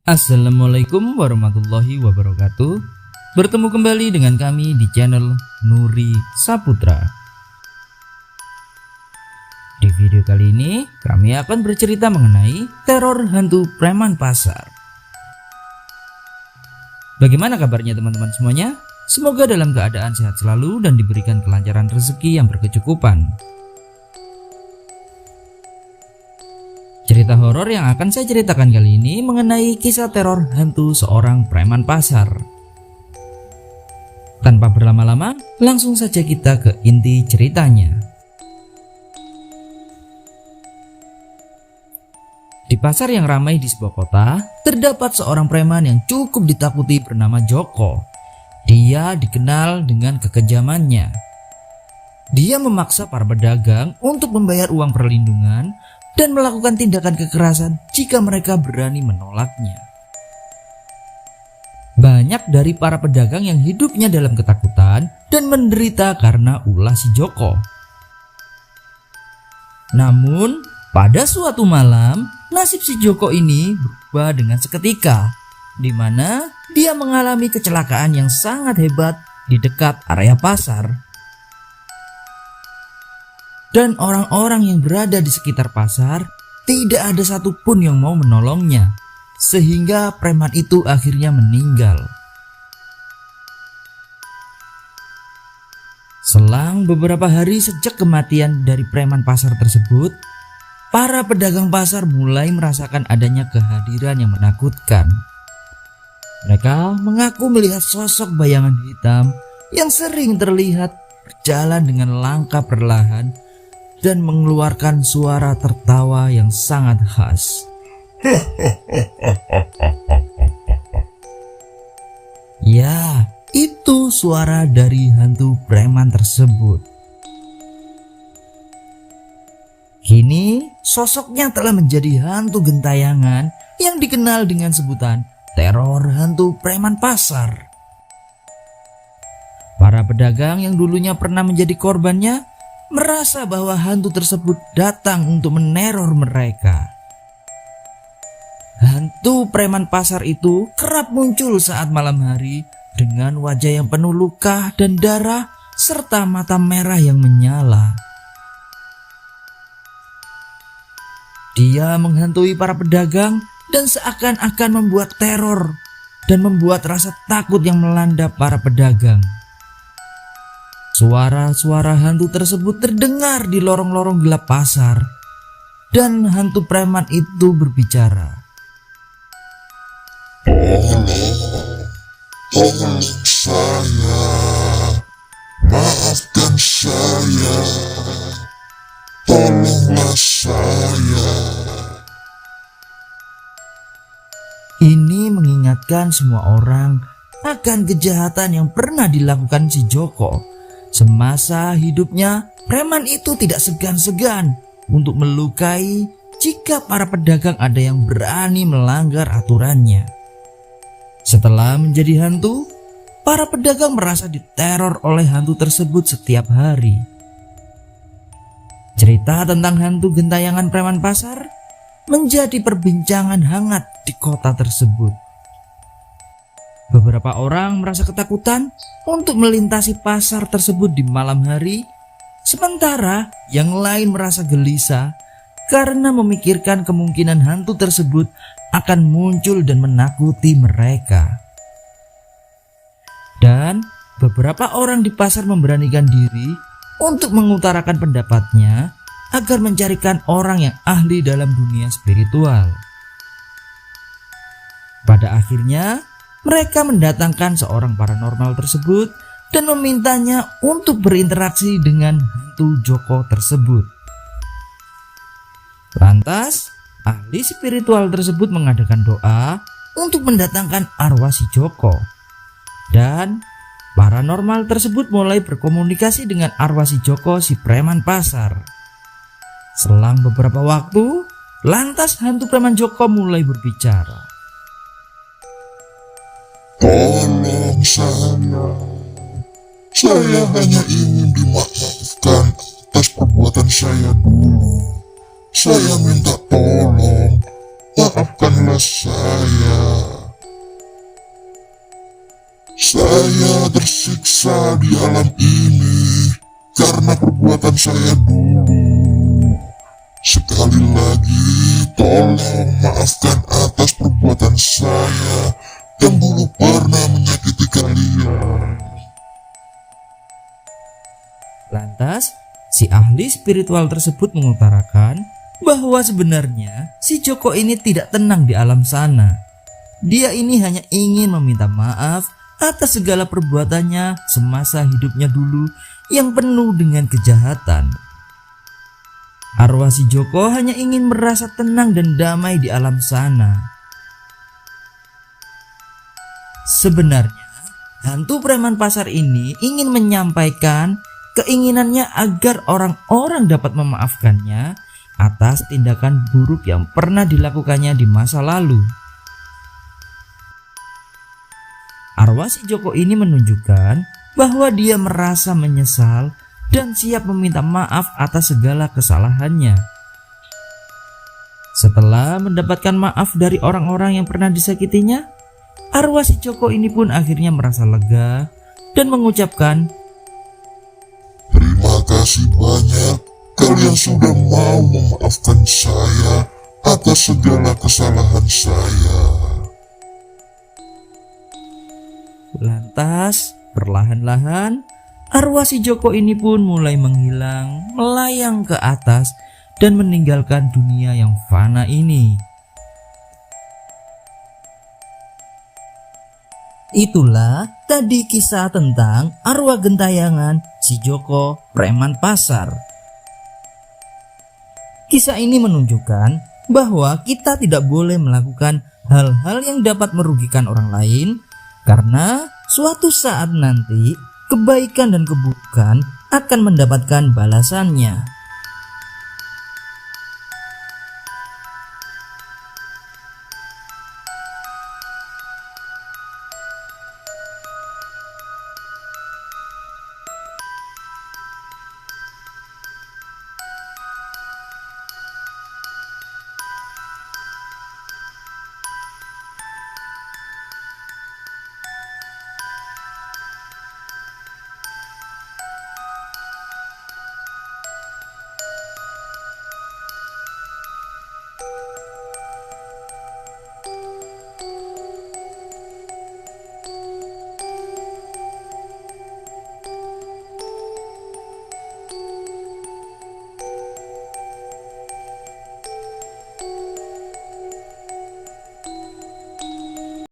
Assalamualaikum warahmatullahi wabarakatuh. Bertemu kembali dengan kami di channel Nuri Saputra. Di video kali ini kami akan bercerita mengenai teror hantu preman pasar. Bagaimana kabarnya teman-teman semuanya? Semoga dalam keadaan sehat selalu dan diberikan kelancaran rezeki yang berkecukupan. Cerita horor yang akan saya ceritakan kali ini mengenai kisah teror hantu seorang preman pasar. Tanpa berlama-lama, langsung saja kita ke inti ceritanya. Di pasar yang ramai di sebuah kota, terdapat seorang preman yang cukup ditakuti bernama Joko. Dia dikenal dengan kekejamannya. Dia memaksa para pedagang untuk membayar uang perlindungan dan melakukan tindakan kekerasan jika mereka berani menolaknya. Banyak dari para pedagang yang hidupnya dalam ketakutan dan menderita karena ulah si Joko. Namun, pada suatu malam, nasib si Joko ini berubah dengan seketika, di mana dia mengalami kecelakaan yang sangat hebat di dekat area pasar. Dan orang-orang yang berada di sekitar pasar tidak ada satupun yang mau menolongnya, sehingga preman itu akhirnya meninggal. Selang beberapa hari sejak kematian dari preman pasar tersebut, para pedagang pasar mulai merasakan adanya kehadiran yang menakutkan. Mereka mengaku melihat sosok bayangan hitam yang sering terlihat berjalan dengan langkah perlahan dan mengeluarkan suara tertawa yang sangat khas. Ya, itu suara dari hantu preman tersebut. Kini, sosoknya telah menjadi hantu gentayangan yang dikenal dengan sebutan teror hantu preman pasar. Para pedagang yang dulunya pernah menjadi korbannya merasa bahwa hantu tersebut datang untuk meneror mereka. Hantu preman pasar itu kerap muncul saat malam hari dengan wajah yang penuh luka dan darah serta mata merah yang menyala. Dia menghantui para pedagang dan seakan-akan membuat teror dan membuat rasa takut yang melanda para pedagang. Suara-suara hantu tersebut terdengar di lorong-lorong gelap pasar, dan hantu preman itu berbicara. Tolong saya, maafkan saya, tolonglah saya. Ini mengingatkan semua orang akan kejahatan yang pernah dilakukan si Joko. Semasa hidupnya, preman itu tidak segan-segan untuk melukai jika para pedagang ada yang berani melanggar aturannya. Setelah menjadi hantu, para pedagang merasa diteror oleh hantu tersebut setiap hari. Cerita tentang hantu gentayangan preman pasar menjadi perbincangan hangat di kota tersebut. Beberapa orang merasa ketakutan untuk melintasi pasar tersebut di malam hari, sementara yang lain merasa gelisah karena memikirkan kemungkinan hantu tersebut akan muncul dan menakuti mereka. Dan beberapa orang di pasar memberanikan diri untuk mengutarakan pendapatnya agar mencarikan orang yang ahli dalam dunia spiritual. Pada akhirnya, mereka mendatangkan seorang paranormal tersebut dan memintanya untuk berinteraksi dengan hantu Joko tersebut. Lantas, ahli spiritual tersebut mengadakan doa untuk mendatangkan arwah si Joko. Dan paranormal tersebut mulai berkomunikasi dengan arwah si Joko si preman pasar. Selang beberapa waktu, lantas hantu preman Joko mulai berbicara. Tolong saya hanya ingin dimaafkan atas perbuatan saya dulu. Saya minta tolong, maafkanlah saya. Saya tersiksa di alam ini karena perbuatan saya dulu. Sekali lagi, tolong maafkan atas perbuatan saya yang dulu pernah menyakiti kalian. Lantas, si ahli spiritual tersebut mengutarakan bahwa sebenarnya si Joko ini tidak tenang di alam sana. Dia ini hanya ingin meminta maaf atas segala perbuatannya semasa hidupnya dulu yang penuh dengan kejahatan. Arwah si Joko hanya ingin merasa tenang dan damai di alam sana. Sebenarnya, hantu preman pasar ini ingin menyampaikan keinginannya agar orang-orang dapat memaafkannya atas tindakan buruk yang pernah dilakukannya di masa lalu. Arwah si Joko ini menunjukkan bahwa dia merasa menyesal dan siap meminta maaf atas segala kesalahannya. Setelah mendapatkan maaf dari orang-orang yang pernah disakitinya, arwah si Joko ini pun akhirnya merasa lega dan mengucapkan, Terima kasih banyak, kalian sudah mau memaafkan saya atas segala kesalahan saya. lantas perlahan-lahan arwah si Joko ini pun mulai menghilang, melayang ke atas dan meninggalkan dunia yang fana ini. Itulah tadi kisah tentang arwah gentayangan si Joko preman pasar. Kisah ini menunjukkan bahwa kita tidak boleh melakukan hal-hal yang dapat merugikan orang lain, karena suatu saat nanti kebaikan dan keburukan akan mendapatkan balasannya.